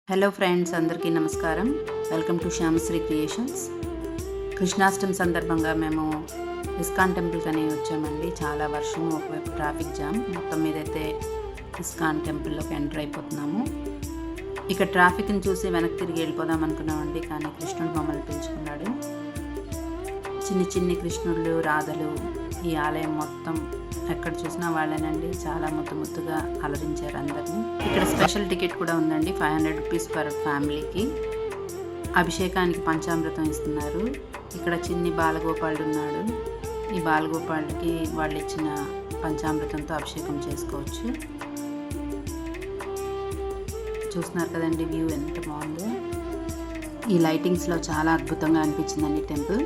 Hello friends, అందరికీ నమస్కారం. Welcome to Shyamashree creations. Krishnashtami సందర్భంగా మేము ఇస్కాన్ టెంపుల్కి అని వచ్చామండి. చాలా వర్షం, ఒకవైపు ట్రాఫిక్ జామ్. మొత్తం మీదైతే ఇస్కాన్ టెంపుల్లోకి ఎంటర్ అయిపోతున్నాము. ఇక్కడ ట్రాఫిక్ని చూసి వెనక్కి తిరిగి వెళ్ళిపోదాం అనుకున్నామండి, కానీ కృష్ణుడు మమ్మల్ని పిలుచుకున్నాడు. చిన్ని చిన్ని కృష్ణుళ్ళు, రాధలు, ఈ ఆలయం మొత్తం ఎక్కడ చూసినా వాళ్ళేనండి. చాలా ముద్దుగా అలరించారు అందరినీ. ఇక్కడ స్పెషల్ టికెట్ కూడా ఉందండి, 500 రూపీస్ పర్ ఫ్యామిలీకి. అభిషేకానికి పంచామృతం ఇస్తున్నారు. ఇక్కడ చిన్ని బాలగోపాలుడు ఉన్నాడు. ఈ బాలగోపాలుడికి వాళ్ళు ఇచ్చిన పంచామృతంతో అభిషేకం చేసుకోవచ్చు. చూస్తున్నారు కదండి, వ్యూ ఎంత బాగుందో. ఈ లైటింగ్స్లో చాలా అద్భుతంగా అనిపించిందండి టెంపుల్.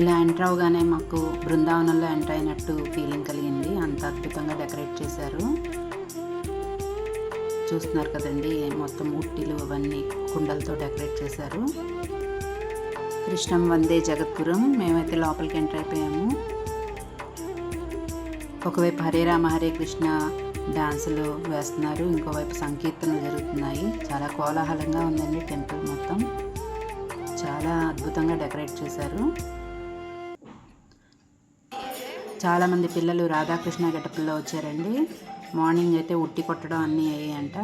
ఇలా ఎంటర్ అవగానే మాకు బృందావనంలో ఎంటర్ అయినట్టు ఫీలింగ్ కలిగింది. అంత అద్భుతంగా డెకరేట్ చేశారు. చూస్తున్నారు కదండి, మొత్తం ఉట్టిలు అవన్నీ కుండలతో డెకరేట్ చేశారు. కృష్ణం వందే జగద్గురం. మేమైతే లోపలికి ఎంటర్ అయిపోయాము. ఒకవైపు హరే రామ హరే కృష్ణ డాన్సులు వేస్తున్నారు, ఇంకోవైపు సంకీర్తనలు జరుగుతున్నాయి. చాలా కోలాహలంగా ఉందండి టెంపుల్ మొత్తం. చాలా అద్భుతంగా డెకరేట్ చేశారు. చాలామంది పిల్లలు రాధాకృష్ణ గెటప్లో వచ్చారండి. మార్నింగ్ అయితే ఉట్టి కొట్టడం అన్నీ అయ్యాయంట.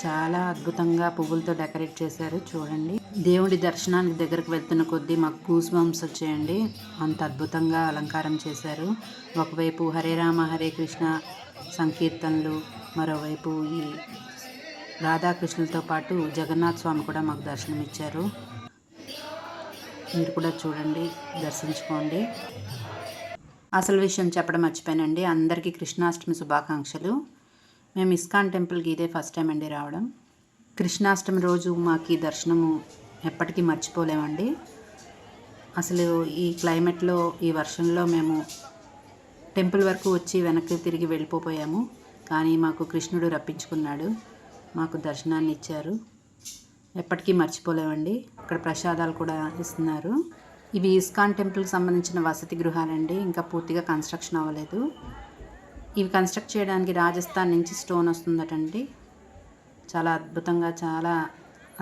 చాలా అద్భుతంగా పువ్వులతో డెకరేట్ చేశారు. చూడండి, దేవుడి దర్శనానికి దగ్గరకు వెళ్తున్న కొద్దీ మాకు గూస్ బంప్స్ వచ్చాయండి. అంత అద్భుతంగా అలంకారం చేశారు. ఒకవైపు హరే రామ హరే కృష్ణ సంకీర్తనలు, మరోవైపు ఈ రాధాకృష్ణులతో పాటు జగన్నాథ్ స్వామి కూడా మాకు దర్శనమిచ్చారు. మీరు కూడా చూడండి, దర్శించుకోండి. అసలు విషయం చెప్పడం మర్చిపోయానండి. అందరికీ కృష్ణాష్టమి శుభాకాంక్షలు. మేము ఇస్కాన్ టెంపుల్కి ఇదే ఫస్ట్ టైం అండి రావడం. కృష్ణాష్టమి రోజు మాకు ఈ దర్శనము ఎప్పటికీ మర్చిపోలేమండి. అసలు ఈ క్లైమేట్లో, ఈ వర్షంలో మేము టెంపుల్ వరకు వచ్చి వెనక్కి తిరిగి వెళ్ళిపోయాము. కానీ మాకు కృష్ణుడు రప్పించుకున్నాడు, మాకు దర్శనాన్ని ఇచ్చారు. ఎప్పటికీ మర్చిపోలేమండి. ఇక్కడ ప్రసాదాలు కూడా ఇస్తున్నారు. ఇవి ఇస్కాన్ టెంపుల్కి సంబంధించిన వసతి గృహాలండి. ఇంకా పూర్తిగా కన్స్ట్రక్షన్ అవ్వలేదు. ఇవి కన్స్ట్రక్ట్ చేయడానికి రాజస్థాన్ నుంచి స్టోన్ వస్తుందటండి. చాలా అద్భుతంగా, చాలా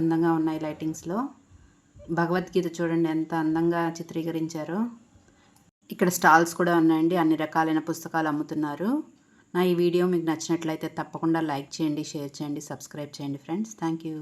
అందంగా ఉన్నాయి లైటింగ్స్లో. భగవద్గీత చూడండి ఎంత అందంగా చిత్రీకరించారో. ఇక్కడ స్టాల్స్ కూడా ఉన్నాయండి, అన్ని రకాలైన పుస్తకాలు అమ్ముతున్నారు. నా ఈ వీడియో మీకు నచ్చినట్లయితే తప్పకుండా లైక్ చేయండి, షేర్ చేయండి, సబ్స్క్రైబ్ చేయండి ఫ్రెండ్స్. Thank you.